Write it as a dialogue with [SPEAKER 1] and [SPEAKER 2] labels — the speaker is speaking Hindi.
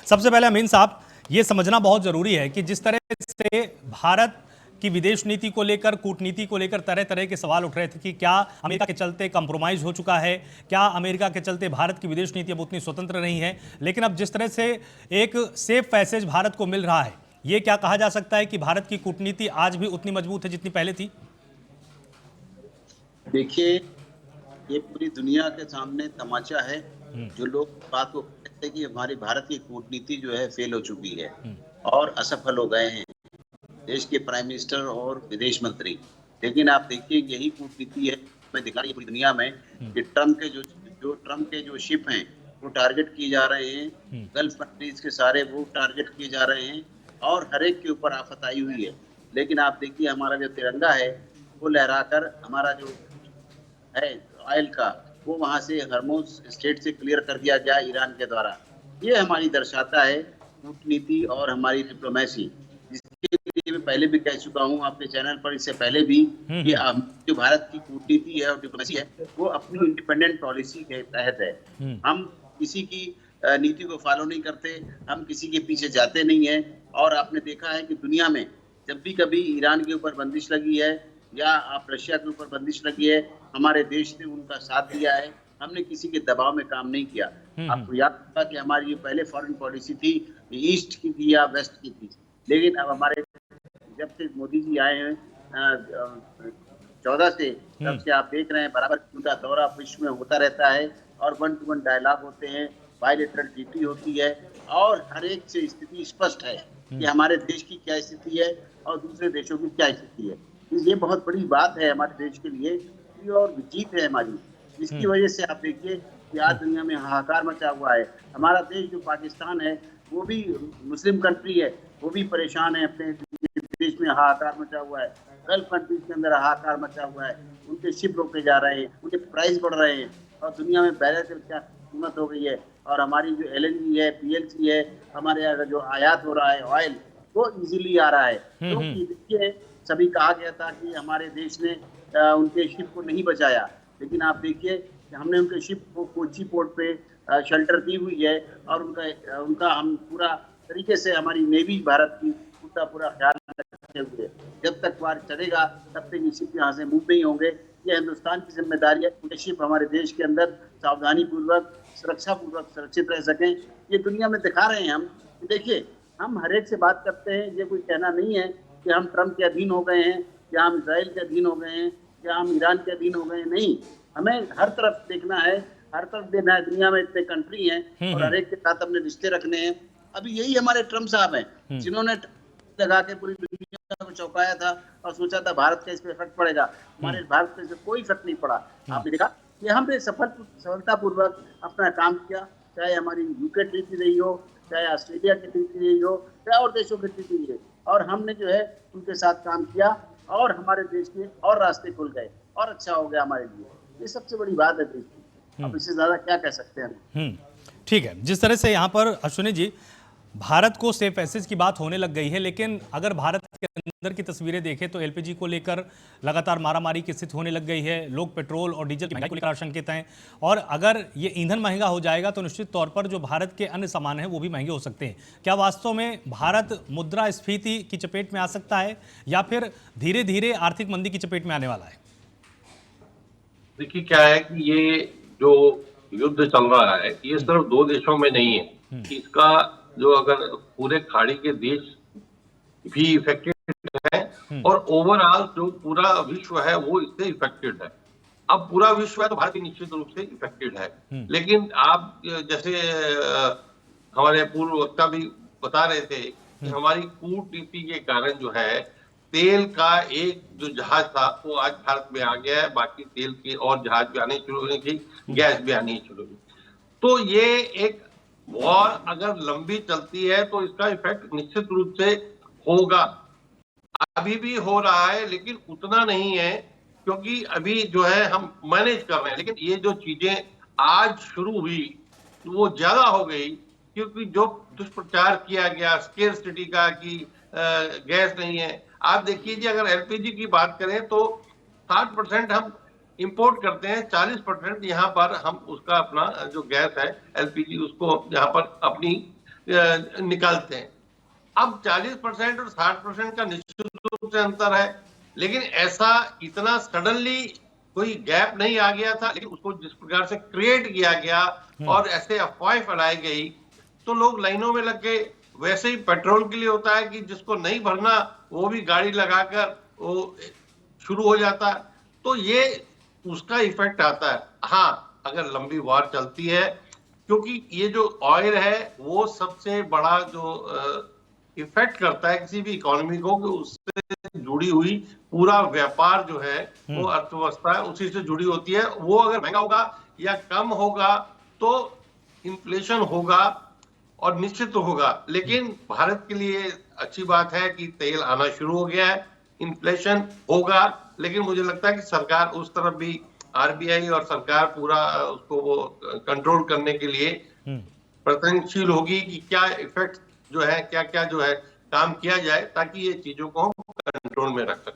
[SPEAKER 1] सबसे पहले अमीन साहब, ये समझना बहुत जरूरी है कि जिस तरह से भारत की विदेश नीति को लेकर, कूटनीति को लेकर तरह तरह के सवाल उठ रहे थे कि क्या अमेरिका के चलते कंप्रोमाइज हो चुका है, क्या अमेरिका के चलते भारत की विदेश नीति अब उतनी स्वतंत्र नहीं है। लेकिन अब जिस तरह से एक सेफ पैसेज भारत को मिल रहा है, ये क्या कहा जा सकता है कि भारत की कूटनीति आज भी उतनी मजबूत है जितनी पहले थी?
[SPEAKER 2] देखिए, ये पूरी दुनिया के सामने तमाचा है। जो लोग बात को कहते हैं कि हमारी भारत की कूटनीति जो है फेल हो चुकी है और असफल हो गए हैं देश के प्राइम मिनिस्टर और विदेश मंत्री। लेकिन आप देखिए, यही कूटनीति है मैं दिखा रही है पूरी दुनिया में कि ट्रम्प के जो शिप हैं वो टारगेट किए जा रहे हैं, गल्फ कंट्रीज के सारे वो टारगेट किए जा रहे हैं और हर एक के ऊपर आफत आई हुई है। लेकिन आप देखिए, हमारा जो तिरंगा है वो लहराकर हमारा जो है ऑयल का वो वहां से हरमुज स्टेट से क्लियर कर दिया गया ईरान के द्वारा। ये हमारी दर्शाता है कूटनीति और हमारी डिप्लोमेसी, जिसके लिए मैं पहले भी कह चुका हूँ आपके चैनल पर, इससे पहले भी कि जो भारत की कूटनीति है और डिप्लोमेसी है वो अपनी इंडिपेंडेंट पॉलिसी के तहत है। हम किसी की नीति को फॉलो नहीं करते, हम किसी के पीछे जाते नहीं है। और आपने देखा है कि दुनिया में जब भी कभी ईरान के ऊपर बंदिश लगी है या आप रशिया के ऊपर बंदिश लगी है, हमारे देश ने उनका साथ दिया है। हमने किसी के दबाव में काम नहीं किया। आपको याद होगा कि हमारी जो पहले फॉरेन पॉलिसी थी ईस्ट की थी या वेस्ट की थी, लेकिन अब हमारे जब से मोदी जी आए हैं 14 से, तब से आप देख रहे हैं बराबर उनका दौरा विश्व में होता रहता है और 1-to-1 डायलॉग होते हैं, बायलैटरल ट्रीटी होती है और हर एक से स्थिति स्पष्ट है कि हमारे देश की क्या स्थिति है और दूसरे देशों की क्या स्थिति है। ये बहुत बड़ी बात है हमारे देश के लिए और जीत है हमारी, जिसकी वजह से आप देखिए कि आज दुनिया में हाहाकार मचा हुआ है। हमारा देश जो पाकिस्तान है वो भी मुस्लिम कंट्री है, वो भी परेशान है, अपने देश में हाहाकार मचा हुआ है। गल्फ कंट्रीज के अंदर हाहाकार मचा हुआ है, उनके शिप रोके जा रहे हैं, उनके प्राइस बढ़ रहे हैं और दुनिया में बैरल की क्या कीमत हो गई है। और हमारी जो LNG है, PLC है, हमारे यहाँ जो आयात हो रहा है ऑयल, वो इजीली आ रहा है। तो देखिए, सभी कहा गया था कि हमारे देश ने उनके शिप को नहीं बचाया, लेकिन आप देखिए कि हमने उनके शिप को कोची पोर्ट पे शेल्टर दी हुई है और उनका हम पूरा तरीके से, हमारी नेवी भारत की पूरा ख्याल रखते हुए, जब तक वार चलेगा तब तक ये शिप यहाँ से मूव नहीं होंगे। ये हिंदुस्तान की जिम्मेदारी है उनके शिप हमारे देश के अंदर सावधानी पूर्वक, सुरक्षा पूर्वक सुरक्षित रह सकें। ये दुनिया में दिखा रहे हैं हम। देखिए, हम हर एक से बात करते हैं, ये कोई कहना नहीं है कि हम ट्रम्प के अधीन हो गए हैं या हम इसराइल के अधीन हो गए हैं या हम ईरान के अधीन हो गए हैं। नहीं, हमें हर तरफ देखना है, हर तरफ देखना है। दुनिया में इतने कंट्री हैं और हर एक के साथ अपने रिश्ते रखने हैं। अभी यही हमारे ट्रम्प साहब हैं जिन्होंने लगा के पूरी दुनिया को चौंकाया था और सोचा था भारत का इस पर इफेक्ट पड़ेगा। हमारे भारत पे कोई इफेक्ट नहीं पड़ा। आपने देखा कि हमने सफलतापूर्वक अपना काम किया, चाहे हमारी UK ट्रीटी रही हो, चाहे ऑस्ट्रेलिया की ट्रीटी रही हो, चाहे और देशों की ट्रीटी रही हो, और हमने जो है उनके साथ काम किया और हमारे देश के और रास्ते खुल गए और अच्छा हो गया हमारे लिए। ये सबसे बड़ी बात है देश की। अब इससे ज्यादा क्या कह सकते हैं।
[SPEAKER 1] ठीक है, जिस तरह से यहाँ पर अश्विनी जी भारत को सेफ पैसेज की बात होने लग गई है, लेकिन अगर भारत के अंदर की तस्वीरें देखें तो LPG को लेकर लगातार मारामारी की स्थिति होने लग गई है। लोग पेट्रोल और डीजल की महंगाई को लेकर आशंकित हैं और अगर ये ईंधन महंगा हो जाएगा तो निश्चित तौर पर जो भारत के अन्य सामान हैं वो भी महंगे हो सकते हैं। क्या वास्तव में भारत मुद्रास्फीति की चपेट में आ सकता है या फिर धीरे धीरे आर्थिक मंदी की चपेट में आने वाला है?
[SPEAKER 3] देखिए, क्या है कि ये जो युद्ध चल रहा है ये सिर्फ 2 देशों में नहीं है। इसका जो अगर पूरे खाड़ी के देश भी इफेक्टेड है और ओवरऑल जो पूरा विश्व है वो इससे इफेक्टेड है। अब पूरा विश्व है तो भारत भी निश्चित रूप से इफेक्टेड है। लेकिन आप जैसे हमारे पूर्व वक्ता भी बता रहे थे कि हमारी कूटनीति के कारण जो है तेल का एक जो जहाज था वो आज भारत में आ गया है, बाकी तेल के और जहाज भी आने शुरू होने की, गैस भी आनी शुरू हुई। तो ये एक वॉर अगर लंबी चलती है तो इसका इफेक्ट निश्चित रूप से होगा। अभी भी हो रहा है लेकिन उतना नहीं है, क्योंकि अभी जो है हम मैनेज कर रहे हैं। लेकिन ये जो चीजें आज शुरू हुई तो वो ज्यादा हो गई, क्योंकि जो दुष्प्रचार किया गया स्केर्सिटी का कि गैस नहीं है। आप देखिए जी, अगर LPG की बात करें तो 60% हम इंपोर्ट करते हैं, 40% यहाँ पर हम उसका अपना जो गैस है LPG उसको यहाँ पर अपनी निकालते हैं। अब 40% और 60% का निश्चित रूप से अंतर है, लेकिन ऐसा इतना सडनली कोई गैप नहीं आ गया था, लेकिन उसको जिस प्रकार से क्रिएट किया गया और ऐसे अफवाहें फैलाई गई तो लोग लाइनों में लग गए। वैसे ही पेट्रोल के लिए होता है कि जिसको नहीं भरना वो भी गाड़ी लगाकर वो शुरू हो जाता है, तो ये उसका इफेक्ट आता है। हाँ, अगर लंबी वार चलती है, क्योंकि ये जो ऑयल है वो सबसे बड़ा जो इफेक्ट करता है किसी भी इकोनॉमी को, कि उससे जुड़ी हुई पूरा व्यापार जो है वो अर्थव्यवस्था है उसी से जुड़ी होती है। वो अगर महंगा होगा या कम होगा तो इन्फ्लेशन होगा और निश्चित तो होगा। लेकिन भारत के लिए अच्छी बात है कि तेल आना शुरू हो गया है, इन्फ्लेशन होगा, लेकिन मुझे लगता है कि सरकार उस तरफ भी, आरबीआई और सरकार पूरा उसको वो कंट्रोल करने के लिए प्रयत्नशील होगी कि क्या इफेक्ट जो है, क्या क्या जो है काम किया जाए ताकि ये चीजों को हम कंट्रोल में रख सकें।